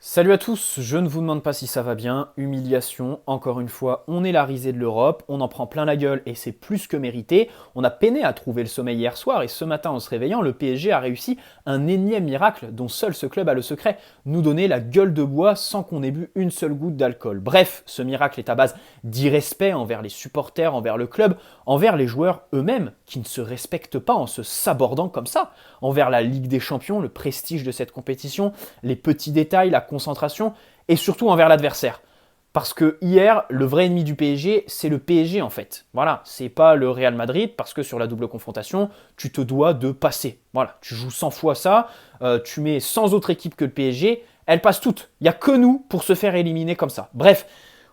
Salut à tous, je ne vous demande pas si ça va bien, humiliation, encore une fois, on est la risée de l'Europe, on en prend plein la gueule et c'est plus que mérité. On a peiné à trouver le sommeil hier soir et ce matin en se réveillant, le PSG a réussi un énième miracle dont seul ce club a le secret, nous donner la gueule de bois sans qu'on ait bu une seule goutte d'alcool. Bref, ce miracle est à base d'irrespect envers les supporters, envers le club, envers les joueurs eux-mêmes qui ne se respectent pas en se sabordant comme ça, envers la Ligue des Champions, le prestige de cette compétition, les petits détails, la concentration et surtout envers l'adversaire. Parce que hier, le vrai ennemi du PSG, c'est le PSG en fait. Voilà, c'est pas le Real Madrid parce que sur la double confrontation, tu te dois de passer. Voilà, tu joues 100 fois ça, tu mets 100 autres équipes que le PSG, elles passent toutes. Il n'y a que nous pour se faire éliminer comme ça. Bref,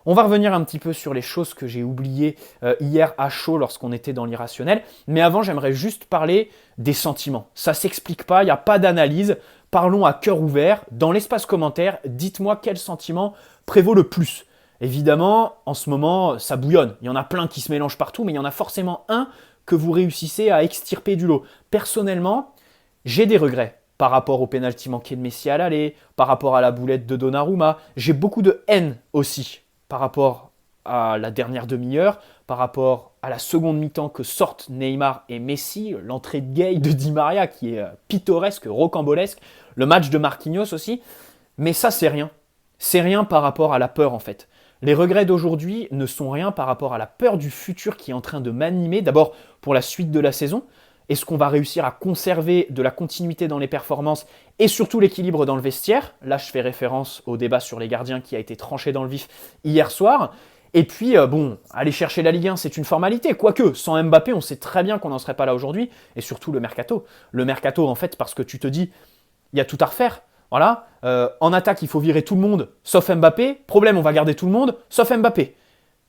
on va revenir un petit peu sur les choses que j'ai oubliées hier à chaud lorsqu'on était dans l'irrationnel. Mais avant, j'aimerais juste parler des sentiments. Ça s'explique pas, il n'y a pas d'analyse. Parlons à cœur ouvert. Dans l'espace commentaire, dites-moi quel sentiment prévaut le plus. Évidemment, en ce moment, ça bouillonne. Il y en a plein qui se mélangent partout, mais il y en a forcément un que vous réussissez à extirper du lot. Personnellement, j'ai des regrets par rapport au pénalty manqué de Messi à l'aller, par rapport à la boulette de Donnarumma. J'ai beaucoup de haine aussi par rapport à la dernière demi-heure, par rapport à la seconde mi-temps que sortent Neymar et Messi, l'entrée de Gay de Di Maria qui est pittoresque, rocambolesque, le match de Marquinhos aussi. Mais ça, c'est rien. C'est rien par rapport à la peur en fait. Les regrets d'aujourd'hui ne sont rien par rapport à la peur du futur qui est en train de m'animer, d'abord pour la suite de la saison. Est-ce qu'on va réussir à conserver de la continuité dans les performances et surtout l'équilibre dans le vestiaire? Là, je fais référence au débat sur les gardiens qui a été tranché dans le vif hier soir. Et puis, aller chercher la Ligue 1, c'est une formalité. Quoique, sans Mbappé, on sait très bien qu'on n'en serait pas là aujourd'hui. Et surtout le mercato. Le mercato, en fait, parce que tu te dis, il y a tout à refaire. Voilà. En attaque, il faut virer tout le monde, sauf Mbappé. Problème, on va garder tout le monde, sauf Mbappé.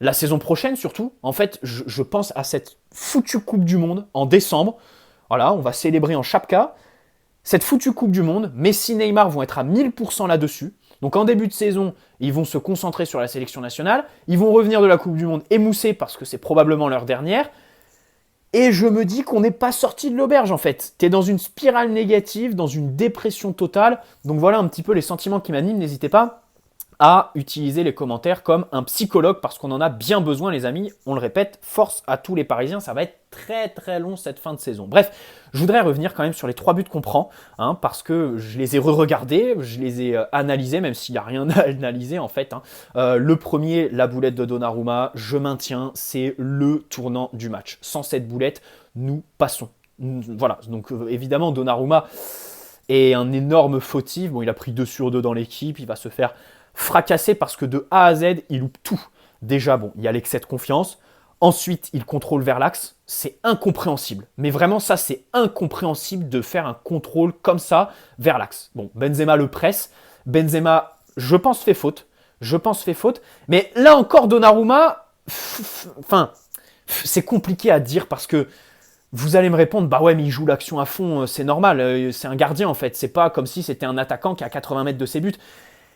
La saison prochaine, surtout, en fait, je pense à cette foutue Coupe du Monde en décembre. Voilà, on va célébrer en chapka. Cette foutue Coupe du Monde, Messi, Neymar vont être à 1000% là-dessus. Donc en début de saison, ils vont se concentrer sur la sélection nationale. Ils vont revenir de la Coupe du Monde émoussés parce que c'est probablement leur dernière. Et je me dis qu'on n'est pas sorti de l'auberge en fait. T'es dans une spirale négative, dans une dépression totale. Donc voilà un petit peu les sentiments qui m'animent. N'hésitez pas à utiliser les commentaires comme un psychologue parce qu'on en a bien besoin les amis. On le répète, force à tous les Parisiens, ça va être très très long cette fin de saison. Bref, je voudrais revenir quand même sur les 3 buts qu'on prend parce que je les ai re-regardés, je les ai analysés même s'il n'y a rien à analyser en fait. Le premier, la boulette de Donnarumma, je maintiens, c'est le tournant du match. Sans cette boulette, nous passons. Voilà, donc évidemment Donnarumma est un énorme fautif. Bon, il a pris 2 sur 2 dans l'équipe, il va se faire fracassé parce que de A à Z, il loupe tout. Déjà, il y a l'excès de confiance. Ensuite, il contrôle vers l'axe. C'est incompréhensible. Mais vraiment, ça, c'est incompréhensible de faire un contrôle comme ça vers l'axe. Bon, Benzema le presse. Benzema, je pense, fait faute. Mais là encore, Donnarumma, c'est compliqué à dire parce que vous allez me répondre, bah ouais, mais il joue l'action à fond, c'est normal. C'est un gardien, en fait. C'est pas comme si c'était un attaquant qui est à 80 mètres de ses buts.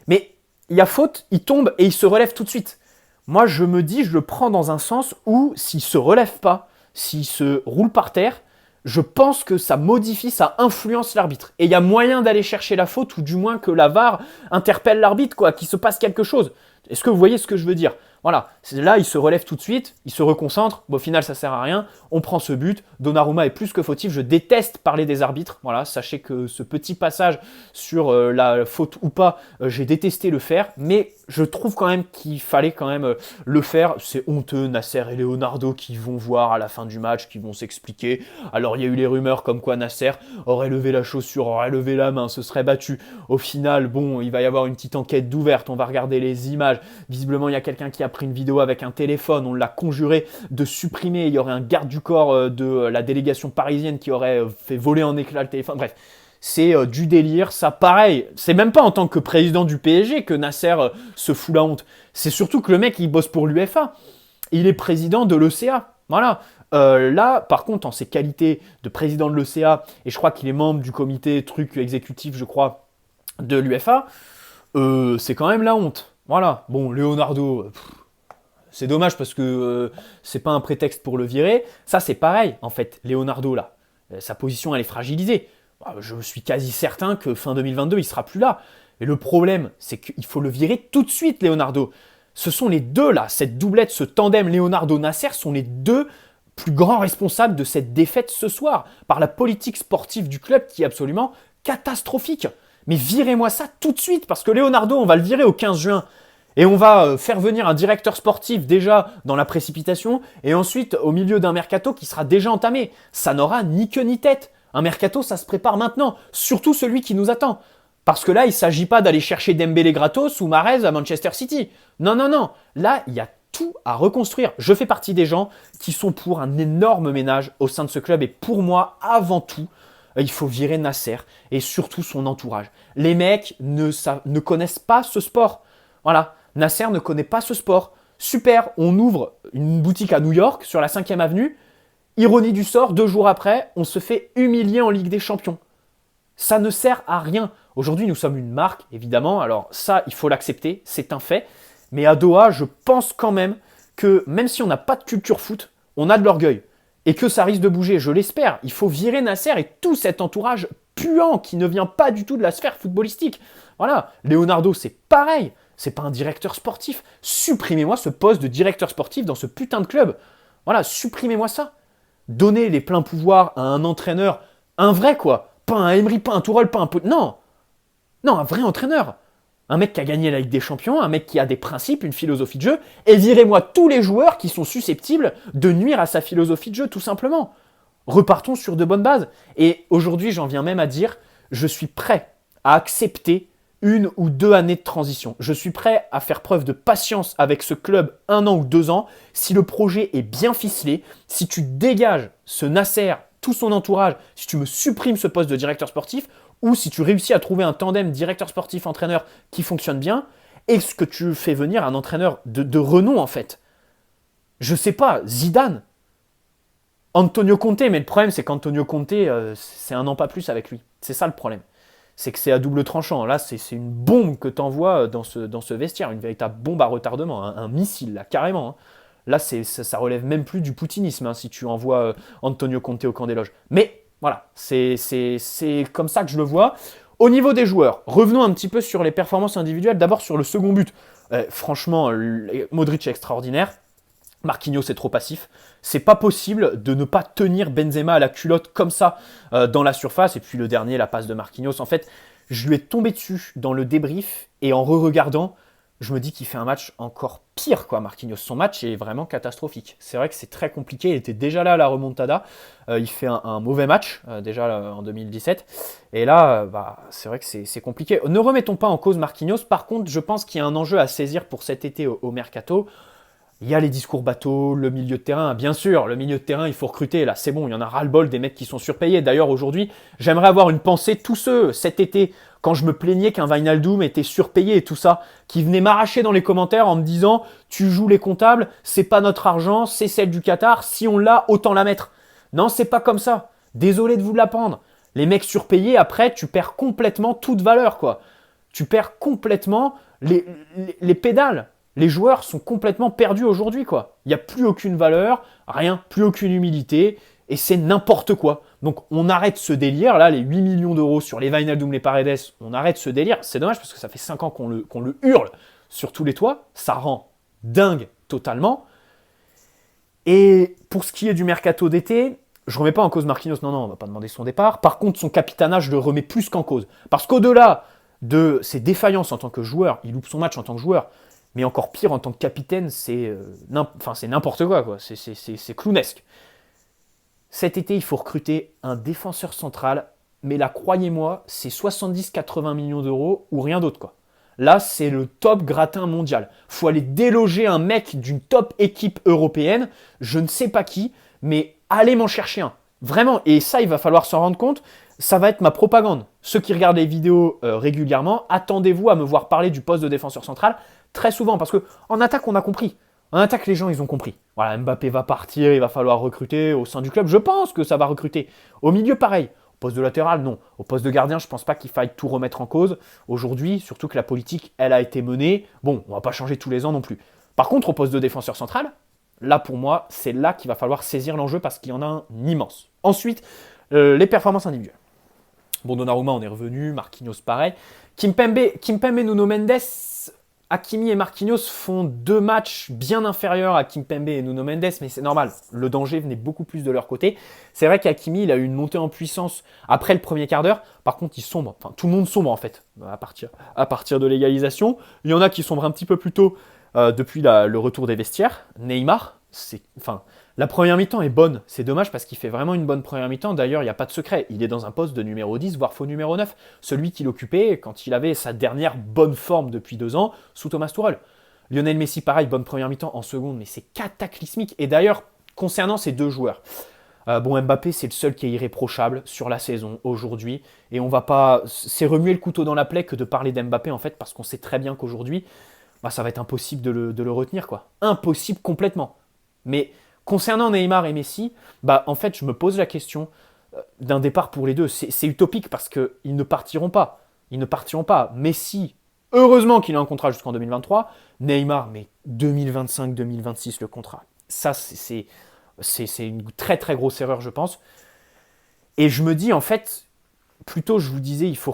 Mais il y a faute, il tombe et il se relève tout de suite. Moi, je me dis, je le prends dans un sens où s'il se relève pas, s'il se roule par terre, je pense que ça modifie, ça influence l'arbitre. Et il y a moyen d'aller chercher la faute ou du moins que la VAR interpelle l'arbitre, quoi, qu'il se passe quelque chose. Est-ce que vous voyez ce que je veux dire? Voilà, là il se relève tout de suite, il se reconcentre, au final ça sert à rien, on prend ce but, Donnarumma est plus que fautif, je déteste parler des arbitres, voilà, sachez que ce petit passage sur la faute ou pas, j'ai détesté le faire, mais je trouve quand même qu'il fallait quand même le faire, c'est honteux, Nasser et Leonardo qui vont voir à la fin du match, qui vont s'expliquer, alors il y a eu les rumeurs comme quoi Nasser aurait levé la chaussure, aurait levé la main, se serait battu, au final, il va y avoir une petite enquête d'ouverte, on va regarder les images, visiblement il y a quelqu'un qui a pris une vidéo avec un téléphone, on l'a conjuré de supprimer, il y aurait un garde du corps de la délégation parisienne qui aurait fait voler en éclats le téléphone, bref. C'est du délire, ça pareil, c'est même pas en tant que président du PSG que Nasser se fout la honte, c'est surtout que le mec il bosse pour l'UEFA, il est président de l'ECA, voilà. Là, par contre, en ses qualités de président de l'ECA, et je crois qu'il est membre du comité truc exécutif, je crois, de l'UEFA, c'est quand même la honte. Voilà, bon, Leonardo, c'est dommage parce que c'est pas un prétexte pour le virer. Ça, c'est pareil, en fait, Leonardo, là. Sa position, elle est fragilisée. Je suis quasi certain que fin 2022, il sera plus là. Et le problème, c'est qu'il faut le virer tout de suite, Leonardo. Ce sont les deux là, cette doublette, ce tandem Leonardo-Nasser sont les deux plus grands responsables de cette défaite ce soir, par la politique sportive du club qui est absolument catastrophique. Mais virez-moi ça tout de suite, parce que Leonardo, on va le virer au 15 juin. Et on va faire venir un directeur sportif déjà dans la précipitation, et ensuite au milieu d'un mercato qui sera déjà entamé. Ça n'aura ni queue ni tête. Un mercato, ça se prépare maintenant, surtout celui qui nous attend. Parce que là, il ne s'agit pas d'aller chercher Dembélé gratos ou Mahrez à Manchester City. Non, non, non. Là, il y a tout à reconstruire. Je fais partie des gens qui sont pour un énorme ménage au sein de ce club. Et pour moi, avant tout, il faut virer Nasser et surtout son entourage. Les mecs ne connaissent pas ce sport. Voilà. Nasser ne connaît pas ce sport. Super, on ouvre une boutique à New York sur la 5e avenue. Ironie du sort, 2 jours après, on se fait humilier en Ligue des Champions. Ça ne sert à rien. Aujourd'hui, nous sommes une marque, évidemment. Alors ça, il faut l'accepter, c'est un fait. Mais à Doha, je pense quand même que même si on n'a pas de culture foot, on a de l'orgueil. Et que ça risque de bouger, je l'espère. Il faut virer Nasser et tout cet entourage puant qui ne vient pas du tout de la sphère footballistique. Voilà, Leonardo, c'est pareil. C'est pas un directeur sportif. Supprimez-moi ce poste de directeur sportif dans ce putain de club. Voilà, supprimez-moi ça. Donnez les pleins pouvoirs à un entraîneur, un vrai quoi. Pas un Emery, pas un Tourelle, pas un... Non, un vrai entraîneur. Un mec qui a gagné la Ligue des Champions, un mec qui a des principes, une philosophie de jeu, et virez-moi tous les joueurs qui sont susceptibles de nuire à sa philosophie de jeu, tout simplement. Repartons sur de bonnes bases. Et aujourd'hui, j'en viens même à dire, je suis prêt à accepter 1 ou 2 années de transition. Je suis prêt à faire preuve de patience avec ce club 1 an ou 2 ans, si le projet est bien ficelé, si tu dégages ce Nasser, tout son entourage, si tu me supprimes ce poste de directeur sportif, ou si tu réussis à trouver un tandem directeur sportif-entraîneur qui fonctionne bien, est-ce que tu fais venir un entraîneur de renom en fait? Je sais pas, Zidane, Antonio Conte, mais le problème c'est qu'Antonio Conte, c'est 1 an pas plus avec lui. C'est ça le problème. C'est que c'est à double tranchant. Là, c'est une bombe que tu envoies dans ce vestiaire, une véritable bombe à retardement, un missile, là, carrément. Hein. Là, ça relève même plus du poutinisme, hein, si tu envoies Antonio Conte au camp des loges. Mais voilà, c'est comme ça que je le vois. Au niveau des joueurs, revenons un petit peu sur les performances individuelles. D'abord sur le second but. Franchement, Modric est extraordinaire. Marquinhos est trop passif. C'est pas possible de ne pas tenir Benzema à la culotte comme ça dans la surface. Et puis le dernier, la passe de Marquinhos. En fait, je lui ai tombé dessus dans le débrief et en re-regardant, je me dis qu'il fait un match encore pire, quoi, Marquinhos. Son match est vraiment catastrophique. C'est vrai que c'est très compliqué. Il était déjà là à la remontada. Il fait un mauvais match, déjà en 2017. Et là, c'est vrai que c'est compliqué. Ne remettons pas en cause Marquinhos. Par contre, je pense qu'il y a un enjeu à saisir pour cet été au Mercato. Il y a les discours bateaux, le milieu de terrain, bien sûr, le milieu de terrain, il faut recruter, là, c'est bon, il y en a ras-le-bol des mecs qui sont surpayés. D'ailleurs, aujourd'hui, j'aimerais avoir une pensée, tous ceux, cet été, quand je me plaignais qu'un Wijnaldum était surpayé et tout ça, qui venaient m'arracher dans les commentaires en me disant « Tu joues les comptables, c'est pas notre argent, c'est celle du Qatar, si on l'a, autant la mettre. » Non, c'est pas comme ça. Désolé de vous l'apprendre. Les mecs surpayés, après, tu perds complètement toute valeur, quoi. Tu perds complètement les pédales. Les joueurs sont complètement perdus aujourd'hui, quoi. Il n'y a plus aucune valeur, rien, plus aucune humilité, et c'est n'importe quoi. Donc on arrête ce délire, là, les 8 millions d'euros sur les Wijnaldum, les Paredes, on arrête ce délire. C'est dommage parce que ça fait 5 ans qu'on le hurle sur tous les toits, ça rend dingue totalement. Et pour ce qui est du mercato d'été, je ne remets pas en cause Marquinhos, non, on ne va pas demander son départ. Par contre, son capitanat, je le remets plus qu'en cause. Parce qu'au-delà de ses défaillances en tant que joueur, il loupe son match en tant que joueur, mais encore pire, en tant que capitaine, c'est n'importe quoi. C'est clownesque. Cet été, il faut recruter un défenseur central, mais là, croyez-moi, c'est 70-80 millions d'euros ou rien d'autre, quoi. Là, c'est le top gratin mondial. Faut aller déloger un mec d'une top équipe européenne, je ne sais pas qui, mais allez m'en chercher un. Vraiment, et ça, il va falloir s'en rendre compte, ça va être ma propagande. Ceux qui regardent les vidéos régulièrement, attendez-vous à me voir parler du poste de défenseur central très souvent, parce qu'en attaque, on a compris. En attaque, les gens, ils ont compris. Voilà, Mbappé va partir, il va falloir recruter au sein du club. Je pense que ça va recruter. Au milieu, pareil. Au poste de latéral, non. Au poste de gardien, je ne pense pas qu'il faille tout remettre en cause. Aujourd'hui, surtout que la politique, elle a été menée. Bon, on ne va pas changer tous les ans non plus. Par contre, au poste de défenseur central, là, pour moi, c'est là qu'il va falloir saisir l'enjeu parce qu'il y en a un immense. Ensuite, les performances individuelles. Bon, Donnarumma, on est revenu, Marquinhos, pareil. Kimpembe, Nuno Mendes, Hakimi et Marquinhos font 2 matchs bien inférieurs à Kimpembe et Nuno Mendes, mais c'est normal, le danger venait beaucoup plus de leur côté. C'est vrai qu'Hakimi, il a eu une montée en puissance après le premier quart d'heure, par contre il sombre, enfin tout le monde sombre en fait, à partir de l'égalisation. Il y en a qui sombrent un petit peu plus tôt depuis le retour des vestiaires. Neymar, la première mi-temps est bonne, c'est dommage parce qu'il fait vraiment une bonne première mi-temps. D'ailleurs, il n'y a pas de secret, il est dans un poste de numéro 10, voire faux numéro 9, celui qu'il occupait quand il avait sa dernière bonne forme depuis 2 ans sous Thomas Tuchel. Lionel Messi, pareil, bonne première mi-temps en seconde, mais c'est cataclysmique. Et d'ailleurs, concernant ces 2 joueurs, Mbappé, c'est le seul qui est irréprochable sur la saison aujourd'hui. Et on va pas. C'est remuer le couteau dans la plaie que de parler d'Mbappé, en fait, parce qu'on sait très bien qu'aujourd'hui, ça va être impossible de le retenir, quoi. Impossible complètement. Mais concernant Neymar et Messi, en fait, je me pose la question d'un départ pour les deux. C'est utopique parce qu'ils ne partiront pas. Ils ne partiront pas. Messi, heureusement qu'il a un contrat jusqu'en 2023. Neymar, mais 2025-2026 le contrat. Ça, c'est une très très grosse erreur, je pense. Et je me dis, en fait, plutôt je vous disais, il faut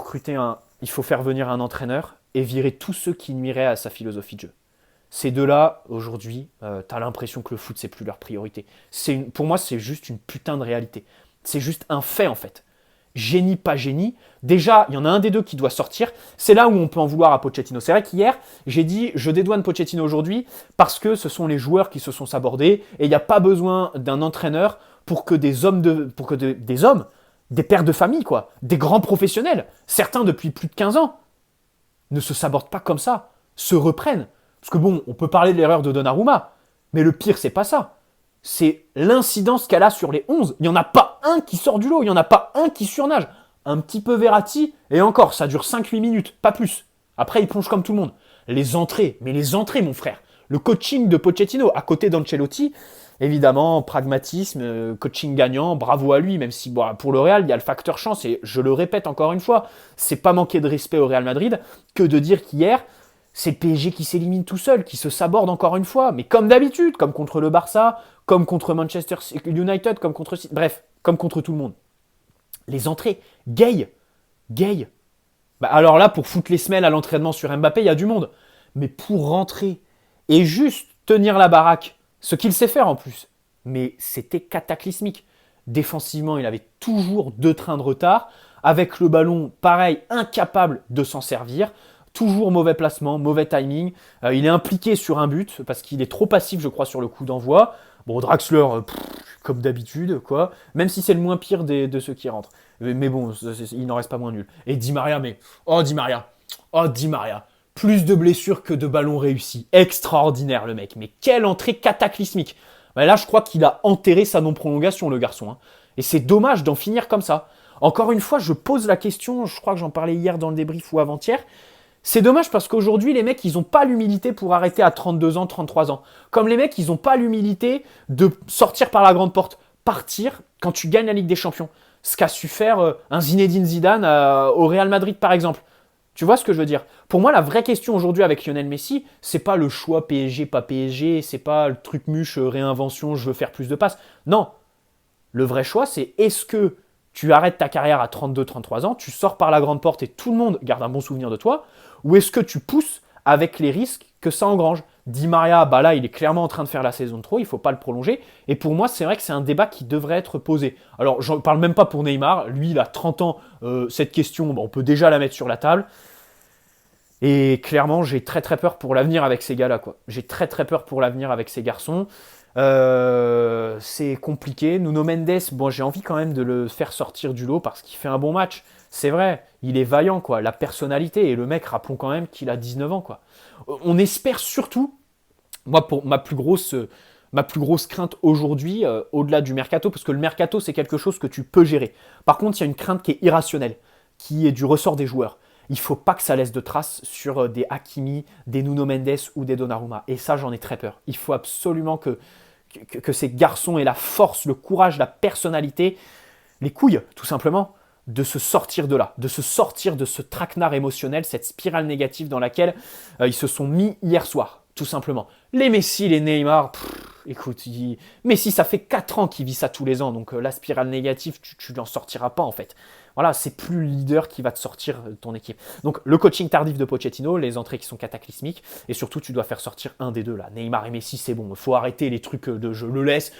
faire venir un entraîneur et virer tous ceux qui nuiraient à sa philosophie de jeu. Ces deux-là, aujourd'hui, t'as l'impression que le foot, c'est plus leur priorité. Pour moi, c'est juste une putain de réalité. C'est juste un fait, en fait. Génie, pas génie. Déjà, il y en a un des deux qui doit sortir. C'est là où on peut en vouloir à Pochettino. C'est vrai qu'hier, j'ai dit, je dédouane Pochettino aujourd'hui parce que ce sont les joueurs qui se sont sabordés et il n'y a pas besoin d'un entraîneur pour que des hommes, des pères de famille, quoi, des grands professionnels, certains depuis plus de 15 ans, ne se sabordent pas comme ça, se reprennent. Parce que bon, on peut parler de l'erreur de Donnarumma, mais le pire, c'est pas ça. C'est l'incidence qu'elle a sur les 11. Il n'y en a pas un qui sort du lot, il n'y en a pas un qui surnage. Un petit peu Verratti, et encore, ça dure 5-8 minutes, pas plus. Après, il plonge comme tout le monde. Les entrées, mon frère. Le coaching de Pochettino, à côté d'Ancelotti, évidemment, pragmatisme, coaching gagnant, bravo à lui, même si pour le Real, il y a le facteur chance, et je le répète encore une fois, c'est pas manquer de respect au Real Madrid que de dire qu'hier, c'est le PSG qui s'élimine tout seul, qui se saborde encore une fois, mais comme d'habitude, comme contre le Barça, comme contre Manchester United, comme contre... Bref, comme contre tout le monde. Les entrées, Gay. Alors là, pour foutre les semelles à l'entraînement sur Mbappé, il y a du monde. Mais pour rentrer et juste tenir la baraque, ce qu'il sait faire en plus, mais c'était cataclysmique. Défensivement, il avait toujours 2 trains de retard. Avec le ballon, pareil, incapable de s'en servir. Toujours mauvais placement, mauvais timing. Il est impliqué sur un but parce qu'il est trop passif, je crois, sur le coup d'envoi. Bon, Draxler, comme d'habitude, quoi. Même si c'est le moins pire de ceux qui rentrent. Mais bon, il n'en reste pas moins nul. Et Di Maria, Di Maria. Plus de blessures que de ballons réussis. Extraordinaire, le mec. Mais quelle entrée cataclysmique. Là, je crois qu'il a enterré sa non-prolongation, le garçon. Hein. Et c'est dommage d'en finir comme ça. Encore une fois, je pose la question, je crois que j'en parlais hier dans le débrief ou avant-hier. C'est dommage parce qu'aujourd'hui, les mecs, ils n'ont pas l'humilité pour arrêter à 32 ans, 33 ans. Comme les mecs, ils n'ont pas l'humilité de sortir par la grande porte. Partir quand tu gagnes la Ligue des Champions. Ce qu'a su faire un Zinedine Zidane au Real Madrid, par exemple. Tu vois ce que je veux dire? Pour moi, la vraie question aujourd'hui avec Lionel Messi, c'est pas le choix PSG, pas PSG, c'est pas le truc muche, réinvention, je veux faire plus de passes. Non. Le vrai choix, c'est est-ce que tu arrêtes ta carrière à 32-33 ans, tu sors par la grande porte et tout le monde garde un bon souvenir de toi, ou est-ce que tu pousses avec les risques que ça engrange? Di Maria, là, il est clairement en train de faire la saison de trop, il ne faut pas le prolonger. Et pour moi, c'est vrai que c'est un débat qui devrait être posé. Alors, je ne parle même pas pour Neymar. Lui, il a 30 ans. Cette question, on peut déjà la mettre sur la table. Et clairement, j'ai très très peur pour l'avenir avec ces gars-là, quoi. J'ai très très peur pour l'avenir avec ces garçons. C'est compliqué. Nuno Mendes, j'ai envie quand même de le faire sortir du lot parce qu'il fait un bon match. C'est vrai, il est vaillant, quoi. La personnalité. Et le mec, rappelons quand même qu'il a 19 ans, quoi. On espère surtout, moi, pour ma plus grosse crainte aujourd'hui, au-delà du mercato, parce que le mercato, c'est quelque chose que tu peux gérer. Par contre, il y a une crainte qui est irrationnelle, qui est du ressort des joueurs. Il ne faut pas que ça laisse de traces sur des Hakimi, des Nuno Mendes ou des Donnarumma. Et ça, j'en ai très peur. Il faut absolument que ces garçons aient la force, le courage, la personnalité, les couilles, tout simplement, de se sortir de là, de se sortir de ce traquenard émotionnel, cette spirale négative dans laquelle ils se sont mis hier soir, tout simplement. Les Messi, les Neymar, écoute, Messi, ça fait 4 ans qu'il vit ça tous les ans, donc la spirale négative, tu n'en sortiras pas en fait. Voilà, c'est plus le leader qui va te sortir de ton équipe. Donc le coaching tardif de Pochettino, les entrées qui sont cataclysmiques, et surtout tu dois faire sortir un des deux là. Neymar et Messi, c'est bon, il faut arrêter les trucs de je le laisse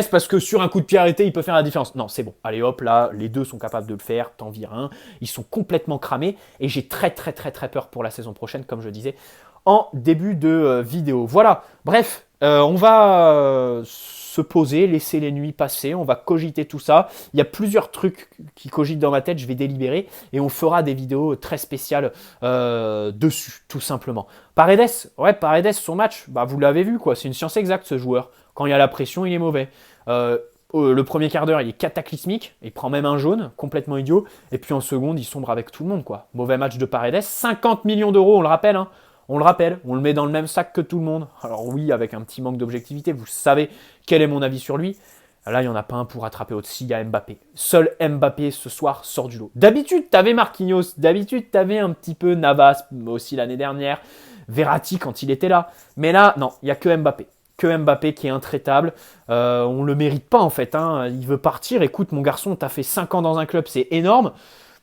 parce que sur un coup de pied arrêté, il peut faire la différence. Non, c'est bon, allez hop, là, les deux sont capables de le faire, t'en vires un, ils sont complètement cramés, et j'ai très très très très peur pour la saison prochaine, comme je disais, en début de vidéo. Voilà, bref, on va se poser, laisser les nuits passer, on va cogiter tout ça. Il y a plusieurs trucs qui cogitent dans ma tête, je vais délibérer et on fera des vidéos très spéciales dessus, tout simplement. Paredes, son match, bah, vous l'avez vu, quoi. C'est une science exacte ce joueur. Quand il y a la pression, il est mauvais. Le premier quart d'heure, il est cataclysmique, il prend même un jaune, complètement idiot, et puis en seconde, il sombre avec tout le monde, quoi. Mauvais match de Paredes, 50 millions d'euros, on le rappelle, hein. On le rappelle, on le met dans le même sac que tout le monde. Alors oui, avec un petit manque d'objectivité, vous savez quel est mon avis sur lui. Là, il n'y en a pas un pour rattraper au-dessus, il y a Mbappé. Seul Mbappé, ce soir, sort du lot. D'habitude, t'avais Marquinhos, d'habitude, t'avais un petit peu Navas, aussi l'année dernière, Verratti quand il était là. Mais là, non, il n'y a que Mbappé. Que Mbappé qui est intraitable. On ne le mérite pas, en fait. Hein. Il veut partir. Écoute, mon garçon, t'as fait 5 ans dans un club, c'est énorme.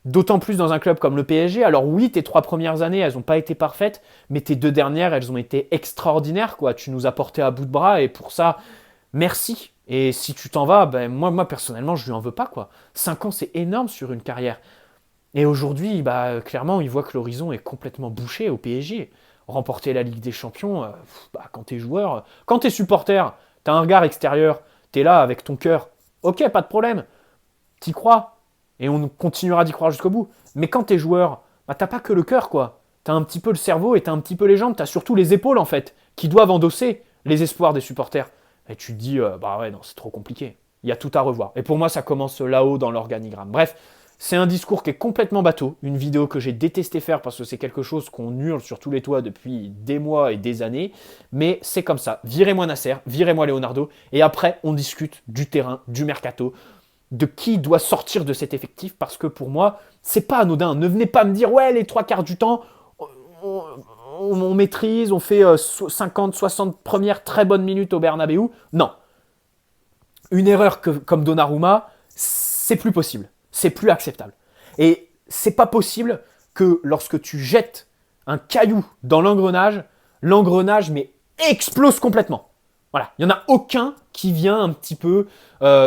D'autant plus dans un club comme le PSG. Alors oui, tes 3 premières années, elles n'ont pas été parfaites, mais tes 2 dernières, elles ont été extraordinaires, quoi. Tu nous as porté à bout de bras et pour ça, merci. Et si tu t'en vas, ben moi personnellement, je lui en veux pas, quoi. 5 ans, c'est énorme sur une carrière. Et aujourd'hui, bah, clairement, il voit que l'horizon est complètement bouché au PSG. Remporter la Ligue des Champions, bah, quand t'es joueur, quand t'es supporter, t'as un regard extérieur, t'es là avec ton cœur. Ok, pas de problème. T'y crois. Et on continuera d'y croire jusqu'au bout. Mais quand t'es joueur, bah t'as pas que le cœur, quoi. T'as un petit peu le cerveau et t'as un petit peu les jambes. T'as surtout les épaules, en fait, qui doivent endosser les espoirs des supporters. Et tu te dis, bah ouais, non, c'est trop compliqué. Il y a tout à revoir. Et pour moi, ça commence là-haut dans l'organigramme. Bref, c'est un discours qui est complètement bateau. Une vidéo que j'ai détesté faire parce que c'est quelque chose qu'on hurle sur tous les toits depuis des mois et des années. Mais c'est comme ça. Virez-moi Nasser, virez-moi Leonardo. Et après, on discute du terrain, du mercato, de qui doit sortir de cet effectif, parce que pour moi, c'est pas anodin. Ne venez pas me dire, ouais, les 3 quarts du temps, on, on maîtrise, on fait 50, 60 premières très bonnes minutes au Bernabeu. Non. Une erreur comme Donnarumma, c'est plus possible. C'est plus acceptable. Et c'est pas possible que lorsque tu jettes un caillou dans l'engrenage mais explose complètement. Voilà, il n'y en a aucun qui vient un petit peu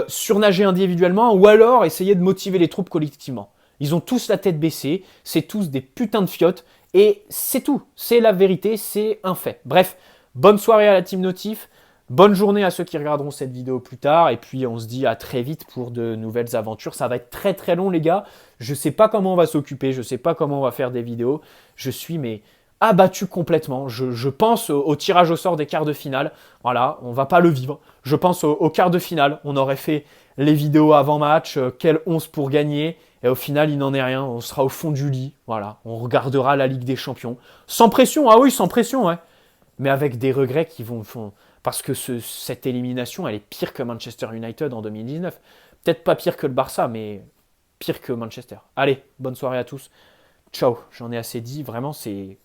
surnager individuellement ou alors essayer de motiver les troupes collectivement. Ils ont tous la tête baissée, c'est tous des putains de fiottes et c'est tout. C'est la vérité, c'est un fait. Bref, bonne soirée à la Team Notif, bonne journée à ceux qui regarderont cette vidéo plus tard et puis on se dit à très vite pour de nouvelles aventures. Ça va être très très long les gars, je sais pas comment on va s'occuper, je sais pas comment on va faire des vidéos, je suis mais abattu complètement. Je pense au tirage au sort des quarts de finale. Voilà, on va pas le vivre. Je pense au quart de finale. On aurait fait les vidéos avant match, quel 11 pour gagner. Et au final, il n'en est rien. On sera au fond du lit. Voilà, on regardera la Ligue des Champions. Sans pression, ah oui, sans pression, ouais. Mais avec des regrets qui font parce que cette élimination, elle est pire que Manchester United en 2019. Peut-être pas pire que le Barça, mais pire que Manchester. Allez, bonne soirée à tous. Ciao, j'en ai assez dit. Vraiment, c'est